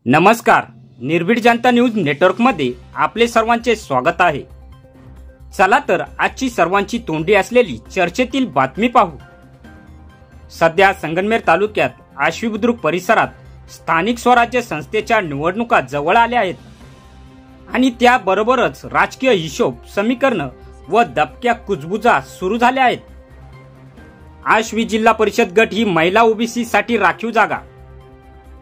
नमस्कार, निर्भीड जनता न्यूज नेटवर्कमध्ये आपले सर्वांचे स्वागत आहे। चला तर आजची सर्वांची तोंडी असलेली चर्चेतील बातमी पाहू। सध्या संगमनेर तालुक्यात आश्वी बुद्रुक परिसरात स्थानिक स्वराज्य संस्थेच्या निवडणुका जवळ आल्या आहेत आणि त्याबरोबरच राजकीय हिशोब समीकरण व दबक्या कुजबुजा सुरू झाल्या आहेत। आश्वी जिल्हा परिषद गट ही महिला ओबीसी साठी राखीव जागा,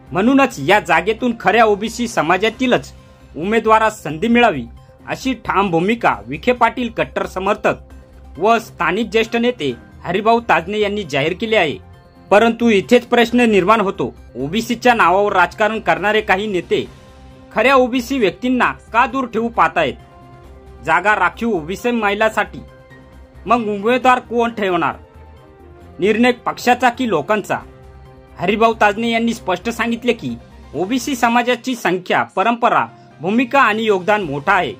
म्हणूनच या जागेतून खऱ्या ओबीसी समाजातीलच उमेदवारास संधी मिळावी अशी ठाम भूमिका विखे पाटील कट्टर समर्थक व स्थानिक ज्येष्ठ नेते हरिभाऊ ताजने यांनी जाहीर केली आहे। परंतु इथेच प्रश्न निर्माण होतो, ओबीसीच्या नावावर राजकारण करणारे काही नेते खऱ्या ओबीसी व्यक्तींना का दूर ठेवू पाहतायत? जागा राखीव ओबीसी महिलांसाठी, मग उमेदवार कोण ठेवणार? निर्णय पक्षाचा की लोकांचा? हरिभाऊ ताजने यांनी स्पष्ट सांगितले की ओबीसी समाजाची संख्या, परंपरा, भूमिका आणि योगदान मोठा आहे।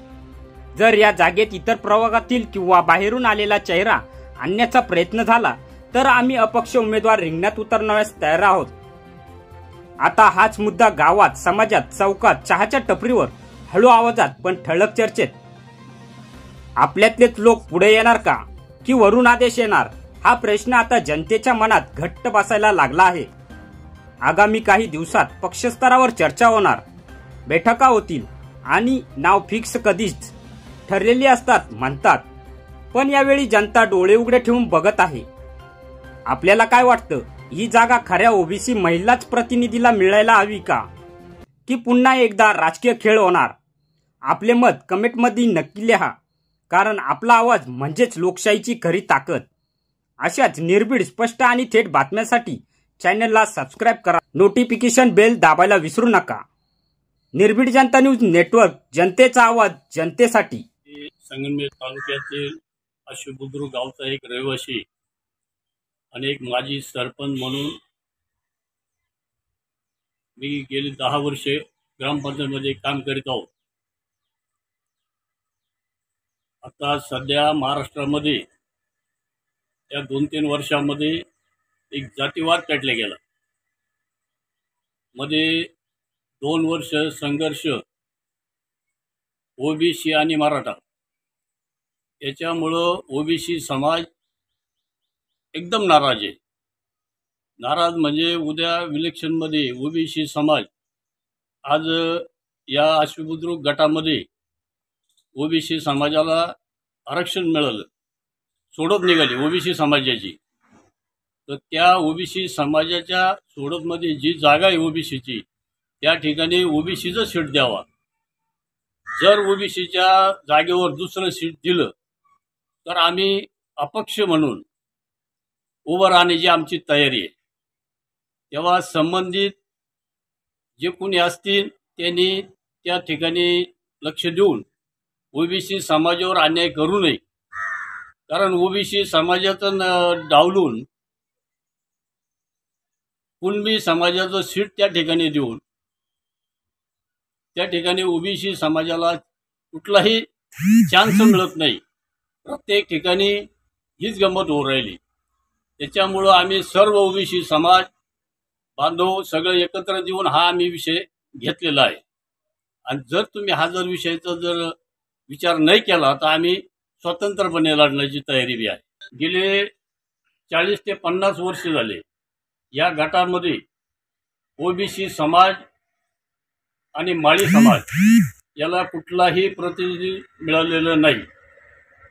जर या जागेत इतर प्रवर्गातील किंवा बाहेरून आलेला चेहरा आणण्याचा प्रयत्न झाला तर आम्ही अपक्ष उमेदवार रिंगणात उतरण्यास तयार आहोत। आता हाच मुद्दा गावात, समाजात, चौकात, चहाच्या टपरीवर हळू आवाजात पण ठळक चर्चेत। आपल्यातलेच लोक पुढे येणार का की वरून आदेश येणार? हा प्रश्न आता जनतेच्या मनात घट्ट बसायला लागला आहे। आगामी काही दिवसात पक्षस्तरावर चर्चा होणार, बैठका होतील आणि नाव फिक्स कधीच ठरलेली असतात म्हणतात, पण यावेळी जनता डोळे उघडे ठेवून बघत आहे। आपल्याला काय वाटतं, ही जागा खऱ्या ओबीसी महिलाच प्रतिनिधीला मिळायला हवी का, की पुन्हा एकदा राजकीय खेळ होणार? आपले मत कमेंटमध्ये नक्की लिहा, कारण आपला आवाज म्हणजेच लोकशाहीची खरी ताकद। अशाच निर्भीड, स्पष्ट आणि थेट बातम्यांसाठी चॅनलला सबस्क्राइब करा, नोटिफिकेशन बेल दाबायला विसरू नका। निर्भीड जनता न्यूज नेटवर्क, जनतेचा आवाज जनतेसाठी। संगमनेर तालुक्यातील आश्वी बुद्रुक गावचा एक रहिवासी आणि एक माजी सरपंच म्हणून मी गेली 10 वर्षे ग्रामपंचायतीमध्ये काम करीत आहोत। आता सध्या महाराष्ट्रामध्ये या 2-3 वर्षांमध्ये एक जातीवाद पेटला गेला। मध्ये 2 वर्ष संघर्ष ओबीसी आणि मराठा, याच्यामुळं ओबीसी समाज एकदम नाराज आहे। नाराज म्हणजे उद्या इलेक्शनमध्ये ओबीसी समाज, आज या आश्वी बुद्रुक गटामध्ये ओबीसी समाजाला आरक्षण मिळालं, सोडत निघाली ओबीसी समाजाची, तर त्या ओबीसी समाजाच्या सोडतमध्ये जी जागा आहे ओबीसीची, त्या ठिकाणी ओबीसीचं सीट द्यावा। जर ओबीसीच्या जागेवर दुसरं सीट दिलं तर आम्ही अपक्ष म्हणून उभं राहण्याची आमची तयारी आहे। तेव्हा संबंधित जे कोणी असतील त्यांनी त्या ठिकाणी लक्ष देऊन ओबीसी समाजावर अन्याय करू नये, कारण ओबीसी समाजाचं डावलून कुणबी समाजाचं सीट त्या ठिकाणी देऊन त्या ठिकाणी ओबीसी समाजाला कुठलाही चान्स मिळत नाही। प्रत्येक ठिकाणी हीच गंमत होऊ राहिली। त्याच्यामुळं आम्ही सर्व ओबीसी समाज बांधव सगळे एकत्र येऊन हा आम्ही विषय घेतलेला आहे। आणि जर तुम्ही हा विषयाचा जर विचार नाही केला तर आम्ही स्वतंत्रपणे लढण्याची तयारी बी आहे। गेले 40 ते 50 वर्ष झाले या गटामध्ये ओबीसी समाज आणि माळी समाज याला कुठलाही प्रतिनिधी मिळालेलं नाही।